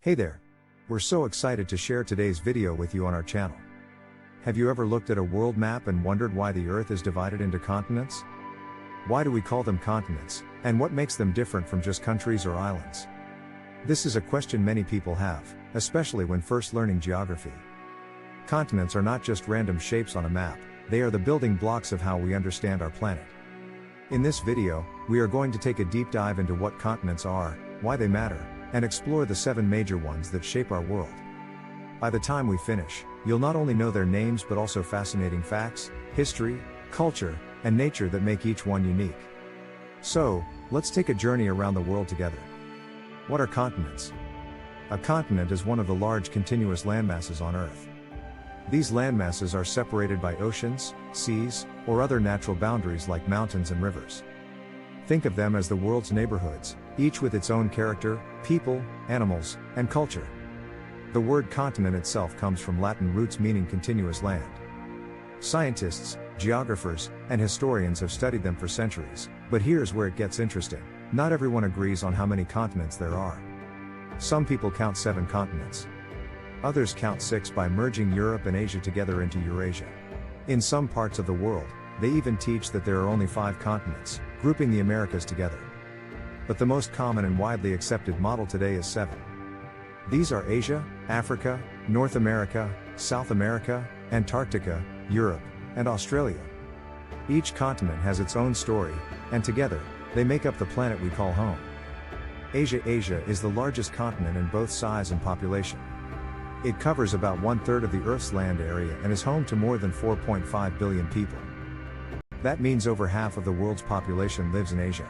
Hey there! We're so excited to share today's video with you on our channel. Have you ever looked at a world map and wondered why the Earth is divided into continents? Why do we call them continents, and what makes them different from just countries or islands? This is a question many people have, especially when first learning geography. Continents are not just random shapes on a map, they are the building blocks of how we understand our planet. In this video, we are going to take a deep dive into what continents are, why they matter, and explore the 7 major ones that shape our world. By the time we finish, you'll not only know their names but also fascinating facts, history, culture, and nature that make each one unique. So, let's take a journey around the world together. What are continents? A continent is one of the large continuous landmasses on Earth. These landmasses are separated by oceans, seas, or other natural boundaries like mountains and rivers. Think of them as the world's neighborhoods, each with its own character, people, animals, and culture. The word continent itself comes from Latin roots meaning continuous land. Scientists, geographers, and historians have studied them for centuries, but here's where it gets interesting. Not everyone agrees on how many continents there are. Some people count 7 continents. Others count 6 by merging Europe and Asia together into Eurasia. In some parts of the world, they even teach that there are only 5 continents, grouping the Americas together. But the most common and widely accepted model today is 7. These are Asia, Africa, North America, South America, Antarctica, Europe, and Australia. Each continent has its own story, and together, they make up the planet we call home. Asia is the largest continent in both size and population. It covers about 1/3 of the Earth's land area and is home to more than 4.5 billion people. That means over half of the world's population lives in Asia.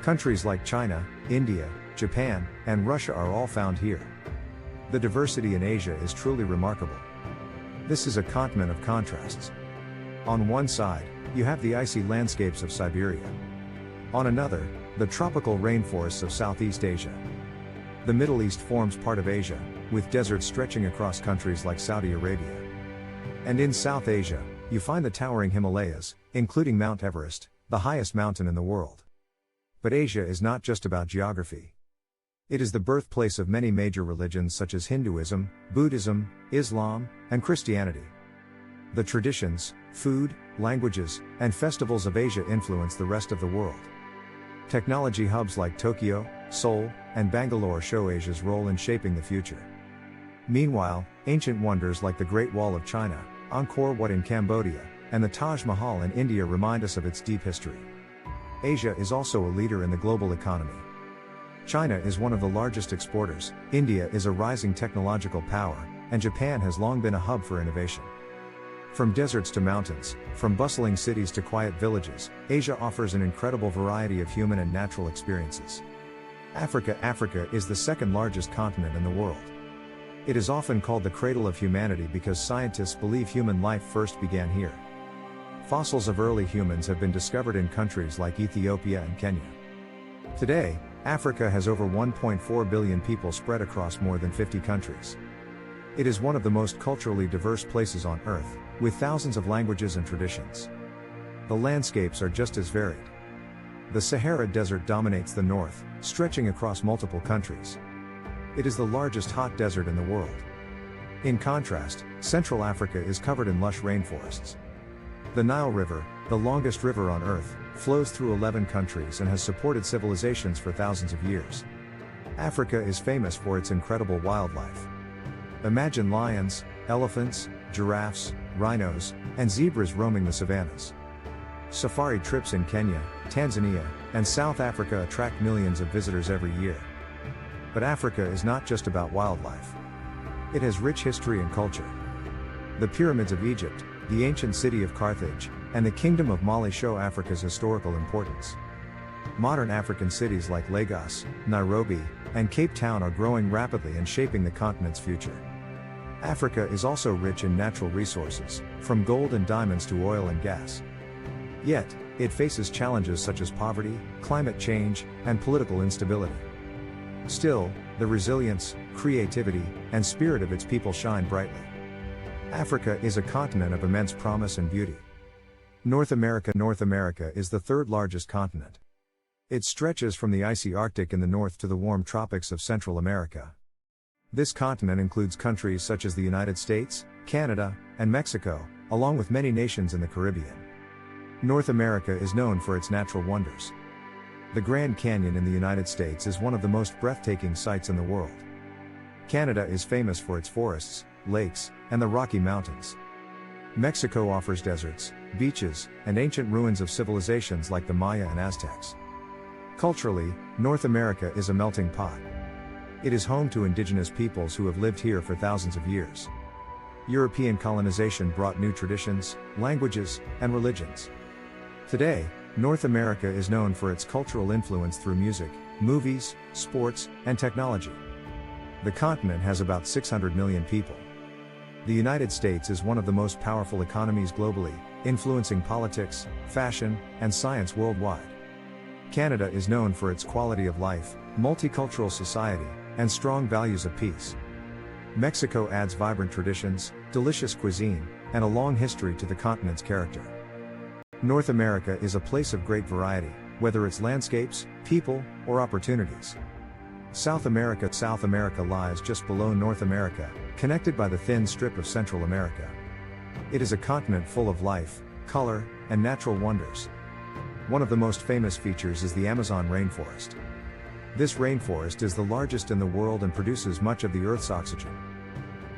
Countries like China, India, Japan, and Russia are all found here. The diversity in Asia is truly remarkable. This is a continent of contrasts. On one side, you have the icy landscapes of Siberia. On another, the tropical rainforests of Southeast Asia. The Middle East forms part of Asia, with deserts stretching across countries like Saudi Arabia. And in South Asia, you find the towering Himalayas, including Mount Everest, the highest mountain in the world. But Asia is not just about geography. It is the birthplace of many major religions such as Hinduism, Buddhism, Islam, and Christianity. The traditions, food, languages, and festivals of Asia influence the rest of the world. Technology hubs like Tokyo, Seoul, and Bangalore show Asia's role in shaping the future. Meanwhile, ancient wonders like the Great Wall of China, Angkor Wat in Cambodia, and the Taj Mahal in India remind us of its deep history. Asia is also a leader in the global economy. China is one of the largest exporters, India is a rising technological power, and Japan has long been a hub for innovation. From deserts to mountains, from bustling cities to quiet villages, Asia offers an incredible variety of human and natural experiences. Africa is the second largest continent in the world. It is often called the cradle of humanity because scientists believe human life first began here. Fossils of early humans have been discovered in countries like Ethiopia and Kenya. Today, Africa has over 1.4 billion people spread across more than 50 countries. It is one of the most culturally diverse places on Earth, with thousands of languages and traditions. The landscapes are just as varied. The Sahara Desert dominates the north, stretching across multiple countries. It is the largest hot desert in the world. In contrast, Central Africa is covered in lush rainforests. The Nile River, the longest river on Earth, flows through 11 countries and has supported civilizations for thousands of years. Africa is famous for its incredible wildlife. Imagine lions, elephants, giraffes, rhinos, and zebras roaming the savannas. Safari trips in Kenya, Tanzania, and South Africa attract millions of visitors every year. But Africa is not just about wildlife. It has rich history and culture. The pyramids of Egypt, the ancient city of Carthage, and the Kingdom of Mali show Africa's historical importance. Modern African cities like Lagos, Nairobi, and Cape Town are growing rapidly and shaping the continent's future. Africa is also rich in natural resources, from gold and diamonds to oil and gas. Yet, it faces challenges such as poverty, climate change, and political instability. Still, the resilience, creativity, and spirit of its people shine brightly. Africa is a continent of immense promise and beauty. North America is the 3rd largest continent. It stretches from the icy Arctic in the north to the warm tropics of Central America. This continent includes countries such as the United States, Canada, and Mexico, along with many nations in the Caribbean. North America is known for its natural wonders. The Grand Canyon in the United States is one of the most breathtaking sights in the world. Canada is famous for its forests, lakes, and the Rocky Mountains. Mexico offers deserts, beaches, and ancient ruins of civilizations like the Maya and Aztecs. Culturally, North America is a melting pot. It is home to indigenous peoples who have lived here for thousands of years. European colonization brought new traditions, languages, and religions. Today, North America is known for its cultural influence through music, movies, sports, and technology. The continent has about 600 million people. The United States is one of the most powerful economies globally, influencing politics, fashion, and science worldwide. Canada is known for its quality of life, multicultural society, and strong values of peace. Mexico adds vibrant traditions, delicious cuisine, and a long history to the continent's character. North America is a place of great variety, whether it's landscapes, people, or opportunities. South America lies just below North America, connected by the thin strip of Central America. It is a continent full of life, color, and natural wonders. One of the most famous features is the Amazon rainforest. This rainforest is the largest in the world and produces much of the Earth's oxygen.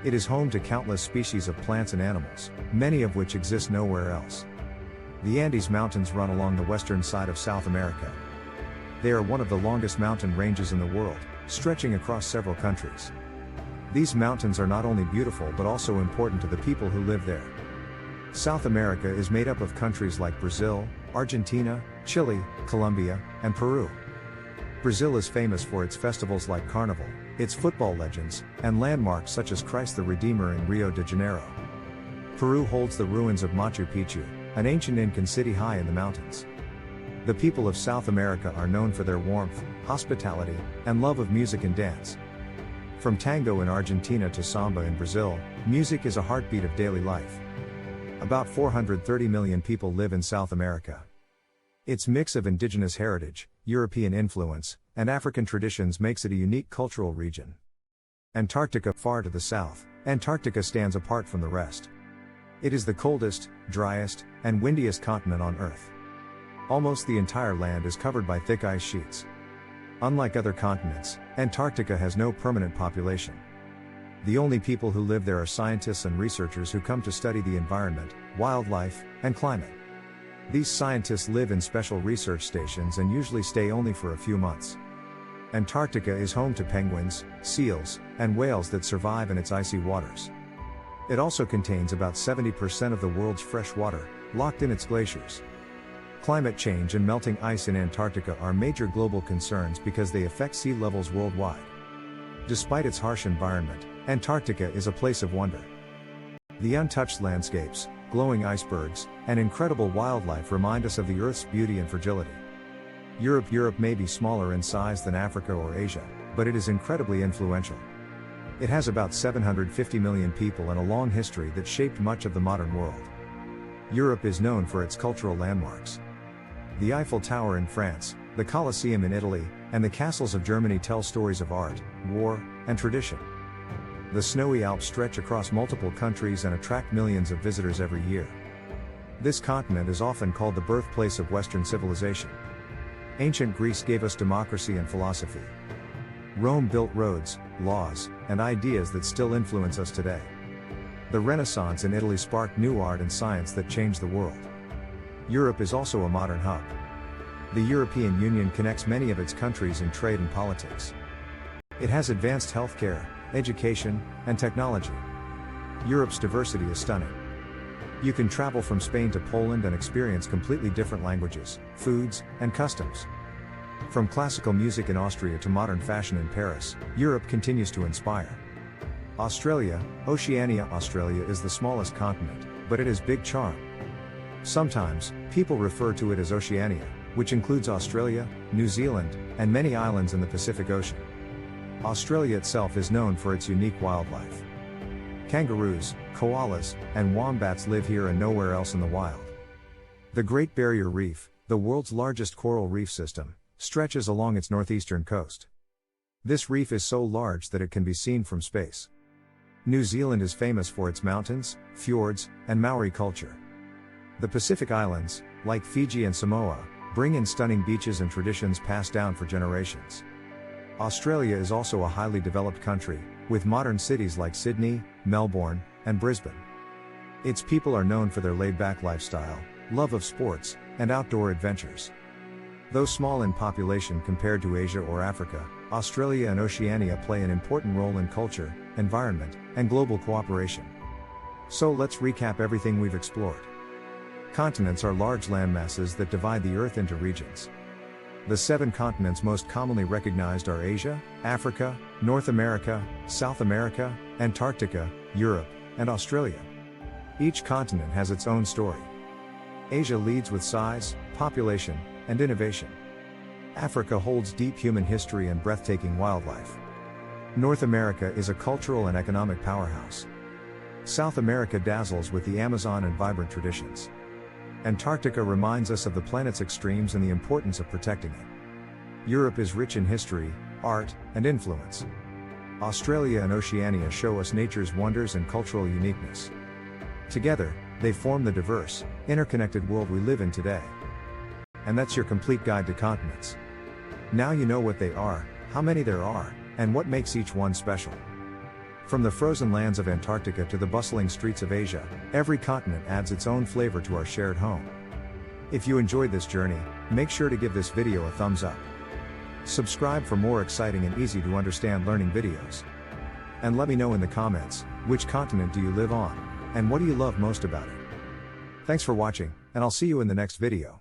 It is home to countless species of plants and animals, many of which exist nowhere else. The Andes Mountains run along the western side of South America. They are one of the longest mountain ranges in the world, stretching across several countries. These mountains are not only beautiful but also important to the people who live there. South America is made up of countries like Brazil, Argentina, Chile, Colombia, and Peru. Brazil is famous for its festivals like Carnival, its football legends, and landmarks such as Christ the Redeemer in Rio de Janeiro. Peru holds the ruins of Machu Picchu, an ancient Incan city high in the mountains. The people of South America are known for their warmth, hospitality, and love of music and dance. From tango in Argentina to samba in Brazil, music is a heartbeat of daily life. About 430 million people live in South America. Its mix of indigenous heritage, European influence, and African traditions makes it a unique cultural region. Antarctica, far to the south, Antarctica stands apart from the rest. It is the coldest, driest, and windiest continent on Earth. Almost the entire land is covered by thick ice sheets. Unlike other continents, Antarctica has no permanent population. The only people who live there are scientists and researchers who come to study the environment, wildlife, and climate. These scientists live in special research stations and usually stay only for a few months. Antarctica is home to penguins, seals, and whales that survive in its icy waters. It also contains about 70% of the world's fresh water, locked in its glaciers. Climate change and melting ice in Antarctica are major global concerns because they affect sea levels worldwide. Despite its harsh environment, Antarctica is a place of wonder. The untouched landscapes, glowing icebergs, and incredible wildlife remind us of the Earth's beauty and fragility. Europe may be smaller in size than Africa or Asia, but it is incredibly influential. It has about 750 million people and a long history that shaped much of the modern world. Europe is known for its cultural landmarks. The Eiffel Tower in France, the Colosseum in Italy, and the castles of Germany tell stories of art, war, and tradition. The snowy Alps stretch across multiple countries and attract millions of visitors every year. This continent is often called the birthplace of Western civilization. Ancient Greece gave us democracy and philosophy. Rome built roads, laws, and ideas that still influence us today. The Renaissance in Italy sparked new art and science that changed the world. Europe is also a modern hub. The European Union connects many of its countries in trade and politics. It has advanced healthcare, education, and technology. Europe's diversity is stunning. You can travel from Spain to Poland and experience completely different languages, foods, and customs. From classical music in Austria to modern fashion in Paris, Europe continues to inspire. Oceania is the smallest continent, but it has big charm. Sometimes, people refer to it as Oceania, which includes Australia, New Zealand, and many islands in the Pacific Ocean. Australia itself is known for its unique wildlife. Kangaroos, koalas, and wombats live here and nowhere else in the wild. The Great Barrier Reef, the world's largest coral reef system, stretches along its northeastern coast. This reef is so large that it can be seen from space. New Zealand is famous for its mountains, fjords, and Maori culture. The Pacific Islands, like Fiji and Samoa, bring in stunning beaches and traditions passed down for generations. Australia is also a highly developed country, with modern cities like Sydney, Melbourne, and Brisbane. Its people are known for their laid-back lifestyle, love of sports, and outdoor adventures. Though small in population compared to Asia or Africa, Australia and Oceania play an important role in culture, environment, and global cooperation. So let's recap everything we've explored. Continents are large landmasses that divide the Earth into regions. The 7 continents most commonly recognized are Asia, Africa, North America, South America, Antarctica, Europe, and Australia. Each continent has its own story. Asia leads with size, population, and innovation. Africa holds deep human history and breathtaking wildlife. North America is a cultural and economic powerhouse. South America dazzles with the Amazon and vibrant traditions. Antarctica reminds us of the planet's extremes and the importance of protecting it. Europe is rich in history, art, and influence. Australia and Oceania show us nature's wonders and cultural uniqueness. Together, they form the diverse, interconnected world we live in today. And that's your complete guide to continents. Now you know what they are, how many there are, and what makes each one special. From the frozen lands of Antarctica to the bustling streets of Asia, every continent adds its own flavor to our shared home. If you enjoyed this journey, make sure to give this video a thumbs up. Subscribe for more exciting and easy to understand learning videos. And let me know in the comments, which continent do you live on, and what do you love most about it? Thanks for watching, and I'll see you in the next video.